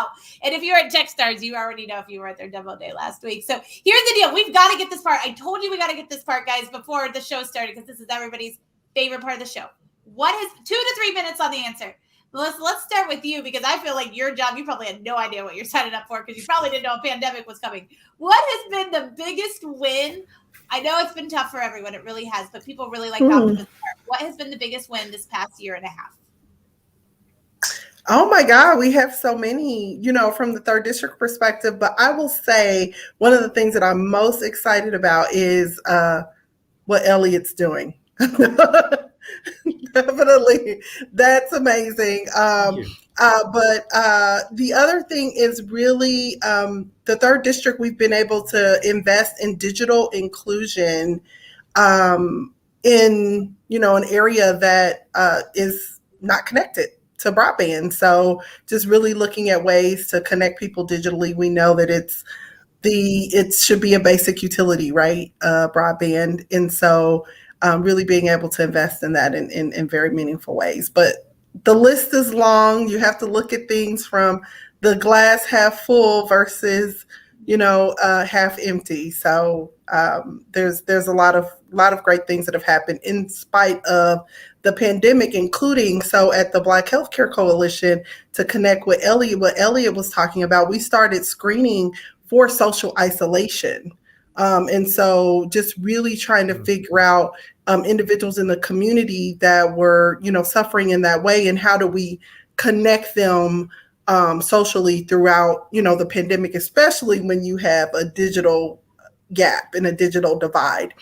and if you're at Techstars, you already know if you were at their demo day last week. So here's the deal: we've got to get this part. I told you we got to get this part, guys, before the show started, because this is everybody's favorite part of the show. What is 2 to 3 minutes on the answer? Let's start with you, because I feel like your job, you probably had no idea what you're signing up for, because you probably didn't know a pandemic was coming. What has been the biggest win? I know it's been tough for everyone. It really has, but people really like Alvin. What has been the biggest win this past year and a half? Oh my God, we have so many, from the 3rd District perspective, but I will say one of the things that I'm most excited about is what Eliot's doing. Definitely. That's amazing. But the other thing is really the 3rd District, we've been able to invest in digital inclusion in, an area that is not connected to broadband. So just really looking at ways to connect people digitally. We know that it should be a basic utility, right? Broadband. And so really being able to invest in that in very meaningful ways. But the list is long. You have to look at things from the glass half full versus, half empty. So there's a lot of great things that have happened in spite of the pandemic, including at the Black Healthcare Coalition, to connect with Eliot, what Eliot was talking about, we started screening for social isolation. And so just really trying to figure out individuals in the community that were, suffering in that way, and how do we connect them socially throughout, the pandemic, especially when you have a digital gap and a digital divide.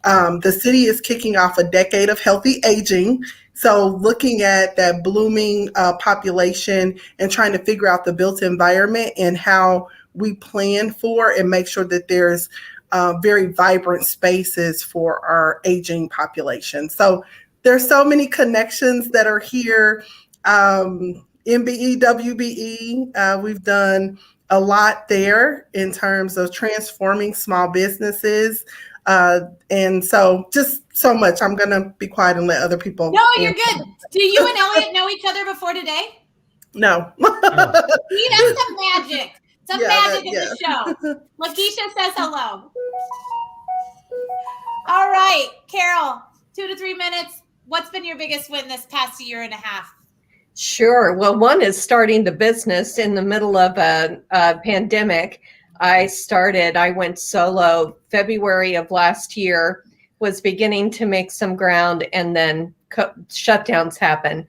The city is kicking off a decade of healthy aging. So looking at that blooming population and trying to figure out the built environment and how we plan for and make sure that there's very vibrant spaces for our aging population. So there's so many connections that are here. MBE, WBE, we've done a lot there in terms of transforming small businesses. And so just so much. I'm going to be quiet and let other people. No, you're good. Do you and Eliot know each other before today? No. See, that's some magic. Some magic in the show. Lakeisha says hello. All right, Carol, 2 to 3 minutes. What's been your biggest win this past year and a half? Sure. Well, one is starting the business in the middle of a pandemic. I went solo February of last year, was beginning to make some ground, and then shutdowns happened.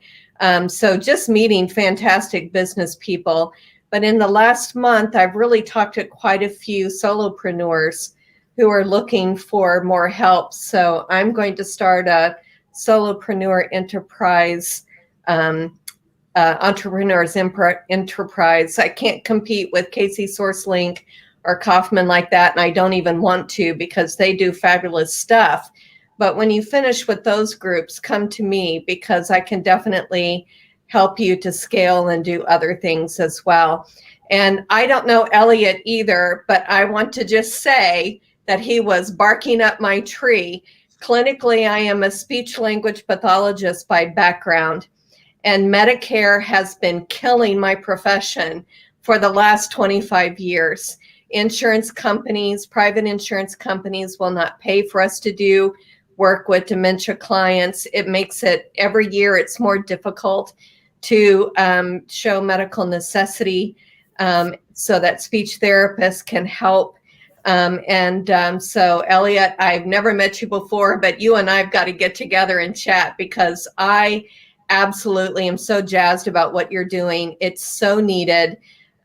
So just meeting fantastic business people. But in the last month, I've really talked to quite a few solopreneurs who are looking for more help. So I'm going to start a solopreneur enterprise, entrepreneurs enterprise. I can't compete with Casey SourceLink or Kaufman like that, and I don't even want to, because they do fabulous stuff. But when you finish with those groups, come to me, because I can definitely help you to scale and do other things as well. And I don't know Eliot either, but I want to just say that he was barking up my tree. Clinically, I am a speech language pathologist by background, and Medicare has been killing my profession for the last 25 years. insurance companies, private insurance companies will not pay for us to do work with dementia clients. It makes it every year it's more difficult to show medical necessity so that speech therapists can help. So Eliot, I've never met you before, but you and I've got to get together and chat because I absolutely am so jazzed about what you're doing. It's so needed.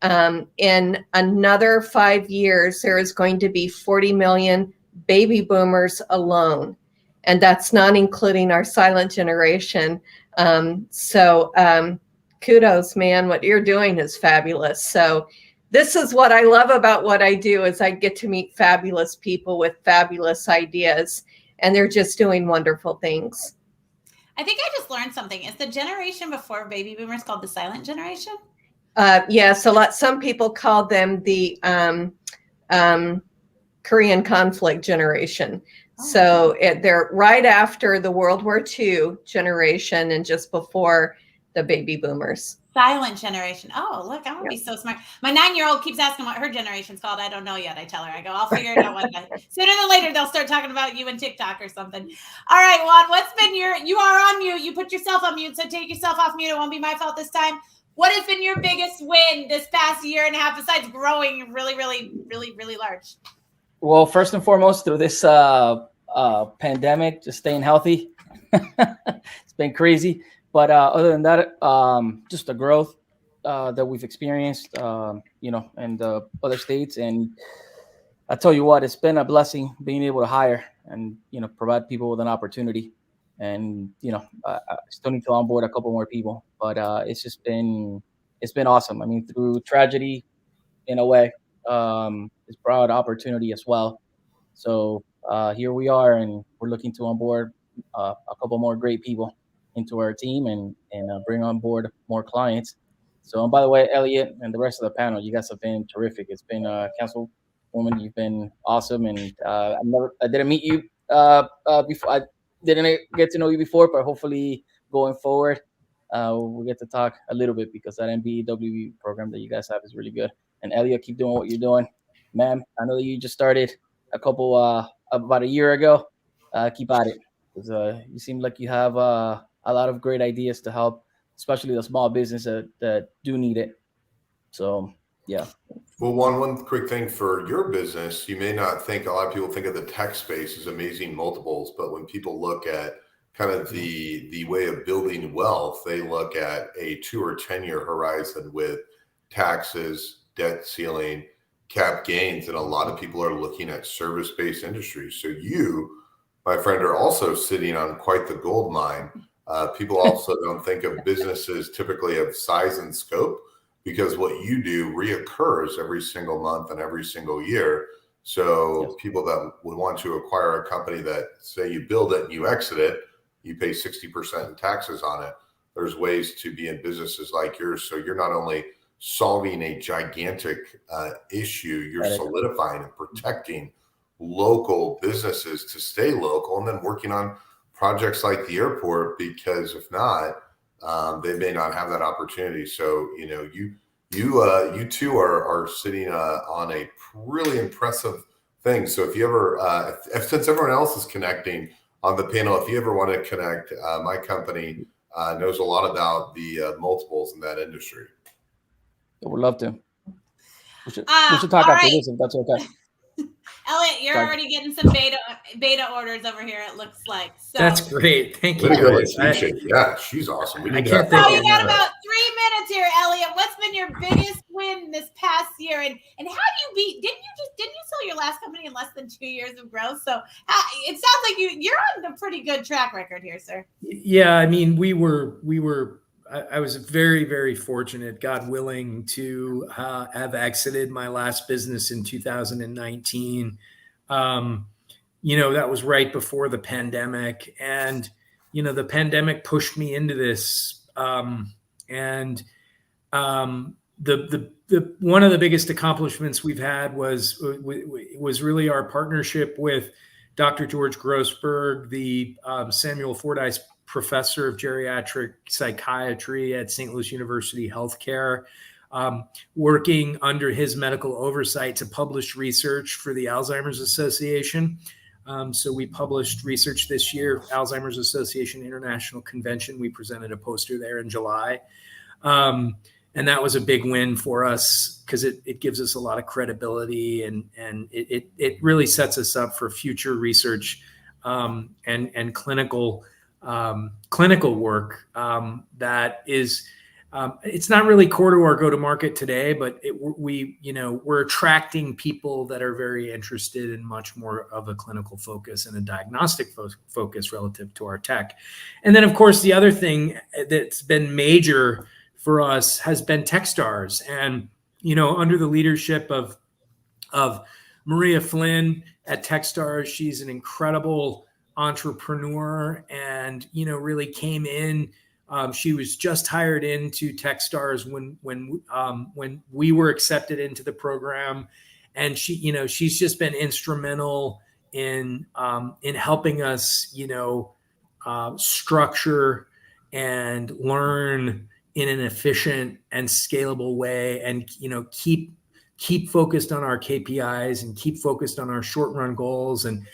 In another 5 years, there is going to be 40 million baby boomers alone. And that's not including our silent generation. Kudos, man, what you're doing is fabulous. So this is what I love about what I do is I get to meet fabulous people with fabulous ideas, and they're just doing wonderful things. I think I just learned something. Is the generation before baby boomers called the silent generation? Yes, some people call them the Korean conflict generation. Oh. So they're right after the World War II generation and just before the baby boomers. Silent generation. Oh, look, I'm going to be so smart. My 9-year-old keeps asking what her generation's called. I don't know yet. I tell her, I go, I'll figure it out one day. Sooner than later, they'll start talking about you and TikTok or something. All right, Juan, what's been you are on mute. You put yourself on mute, so take yourself off mute. It won't be my fault this time. What has been your biggest win this past year and a half besides growing really, really, really, really large? Well, first and foremost, through this pandemic, just staying healthy. It's been crazy. But other than that, just the growth that we've experienced, in the other states. And I tell you what, it's been a blessing being able to hire and, provide people with an opportunity. And, I still need to onboard a couple more people. But it's been awesome. I mean, through tragedy, in a way, it's brought opportunity as well. So here we are, and we're looking to onboard a couple more great people into our team and bring on board more clients. So, and by the way, Eliot and the rest of the panel, you guys have been terrific. It's been Councilwoman, you've been awesome, and I didn't meet you before. I didn't get to know you before, but hopefully going forward, we'll get to talk a little bit because that MBW program that you guys have is really good. And Eliot, keep doing what you're doing, ma'am. I know that you just started about a year ago. Keep at it because you seem like you have a lot of great ideas to help, especially the small business that do need it. So, yeah. Well, one quick thing for your business, you may not think, a lot of people think of the tech space as amazing multiples, but when people look at kind of the way of building wealth, they look at a 2 or 10 year horizon with taxes, debt ceiling, cap gains, and a lot of people are looking at service-based industries. So you, my friend, are also sitting on quite the gold mine. People also don't think of businesses typically of size and scope because what you do reoccurs every single month and every single year. So yes. People that would want to acquire a company that say you build it and you exit it, you pay 60% in taxes on it. There's ways to be in businesses like yours. So you're not only solving a gigantic issue, you're solidifying and protecting local businesses to stay local and then working on projects like the airport, because if not, they may not have that opportunity. So, you two are sitting on a really impressive thing. So if you ever, since everyone else is connecting on the panel, if you ever want to connect, my company knows a lot about the multiples in that industry. We'd love to. We should talk after this if that's okay. Eliot, you're already getting some beta orders over here, it looks like. So. That's great. Thank you. Yeah, she's awesome. You got about 3 minutes here, Eliot. What's been your biggest win this past year? And how do you beat? Didn't you sell your last company in less than 2 years of growth? So it sounds like you're on a pretty good track record here, sir. Yeah, I mean, we were. I was very, very fortunate, God willing, to have exited my last business in 2019. That was right before the pandemic. And, the pandemic pushed me into this. The one of the biggest accomplishments we've had was really our partnership with Dr. George Grossberg, the Samuel Fordyce Professor of Geriatric Psychiatry at St. Louis University Healthcare. working under his medical oversight to publish research for the Alzheimer's Association. So we published research this year, Alzheimer's Association International Convention. We presented a poster there in July. And that was a big win for us because it gives us a lot of credibility and it really sets us up for future research and clinical work that is it's not really core to our go-to-market today, but we're attracting people that are very interested in much more of a clinical focus and a diagnostic focus relative to our tech. And then, of course, the other thing that's been major for us has been Techstars. And, under the leadership of Maria Flynn at Techstars, she's an incredible entrepreneur and, really came in. She was just hired into Techstars when we were accepted into the program. And she's just been instrumental in helping us, structure and learn in an efficient and scalable way, and keep focused on our KPIs and keep focused on our short run goals. And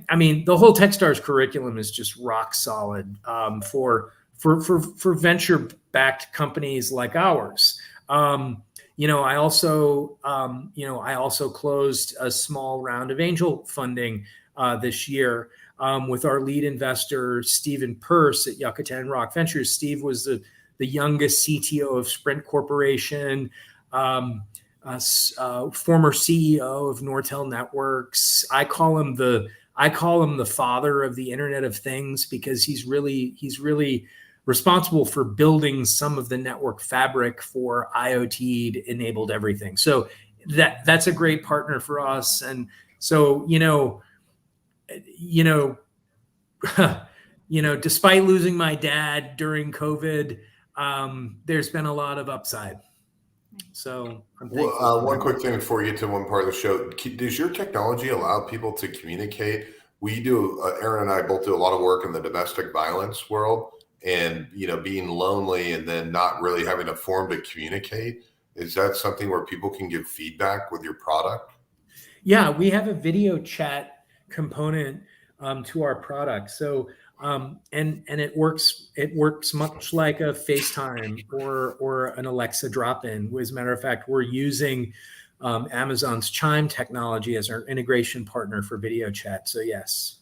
I mean, the whole Techstars curriculum is just rock solid for venture backed companies like ours. I also closed a small round of angel funding this year with our lead investor, Stephen Purse at Yucatan Rock Ventures. Steve was the youngest CTO of Sprint Corporation, former CEO of Nortel Networks. I call him the father of the Internet of Things because he's really responsible for building some of the network fabric for IoT enabled everything. So that's a great partner for us. And so, despite losing my dad during COVID, there's been a lot of upside. So one quick thing before we get to one part of the show, does your technology allow people to communicate? We do, Aaron and I both do a lot of work in the domestic violence world, and being lonely and then not really having a form to communicate. Is that something where people can give feedback with your product? Yeah, we have a video chat component to our product. So and it works much like a FaceTime or an Alexa drop-in. As a matter of fact, we're using Amazon's Chime technology as our integration partner for video chat. So yes.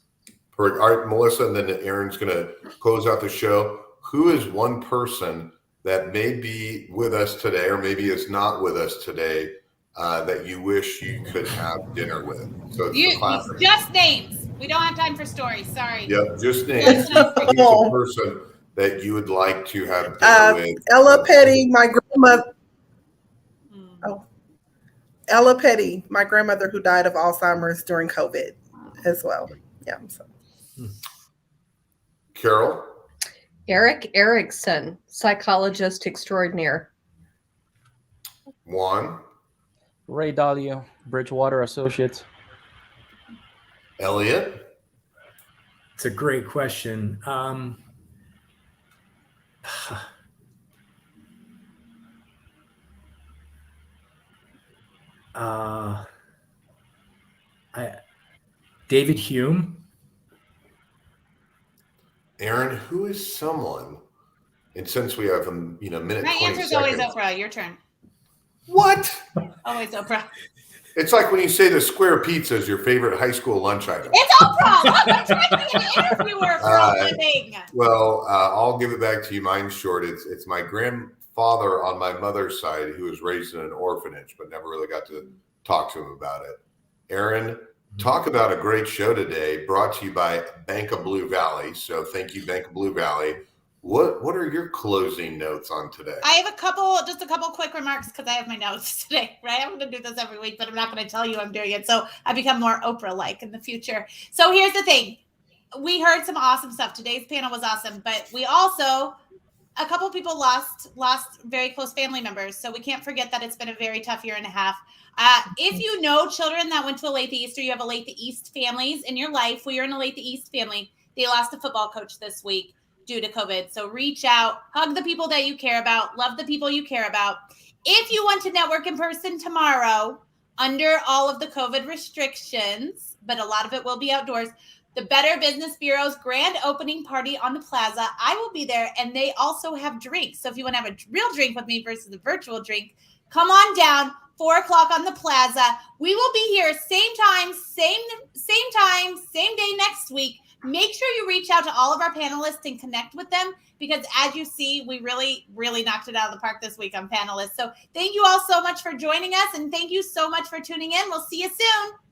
Perfect. All right, Melissa, and then Aaron's going to close out the show. Who is one person that may be with us today or maybe is not with us today that you wish you could have dinner with? So it's just names. We don't have time for stories. Sorry. Yep, just names. Who's a person that you would like to have dinner with? Ella Petty, my grandmother. Ella Petty, my grandmother who died of Alzheimer's during COVID as well. Yeah. So. Carol? Eric Erickson, psychologist extraordinaire. Juan? Ray Dalio, Bridgewater Associates. Eliot? It's a great question. David Hume. Aaron, who is someone, and since we have a minute, my answer is always Oprah. Your turn. What? Always Oprah. It's like when you say the square pizza is your favorite high school lunch item. It's Oprah. Look, I'm trying to be an interviewer for a living. Well, I'll give it back to you. Mine's short. It's my grandfather on my mother's side who was raised in an orphanage, but never really got to talk to him about it. Aaron, talk about a great show today, brought to you by Bank of Blue Valley. So thank you, Bank of Blue Valley. What are your closing notes on today? I have just a couple quick remarks because I have my notes today, right? I'm going to do this every week, but I'm not going to tell you I'm doing it. So I become more Oprah-like in the future. So here's the thing. We heard some awesome stuff. Today's panel was awesome, but we also, a couple of people lost very close family members. So we can't forget that it's been a very tough year and a half. If you know children that went to Olathe East, or you have Olathe East families in your life, you're in Olathe East family, they lost a football coach this week due to COVID. So reach out, hug the people that you care about, love the people you care about. If you want to network in person tomorrow, under all of the COVID restrictions, but a lot of it will be outdoors, the Better Business Bureau's grand opening party on the plaza. I will be there, and they also have drinks. So if you want to have a real drink with me versus a virtual drink, come on down, 4 o'clock on the plaza. We will be here same time, same day next week. Make sure you reach out to all of our panelists and connect with them, because as you see, we really, really knocked it out of the park this week on panelists. So thank you all so much for joining us, and thank you so much for tuning in. We'll see you soon.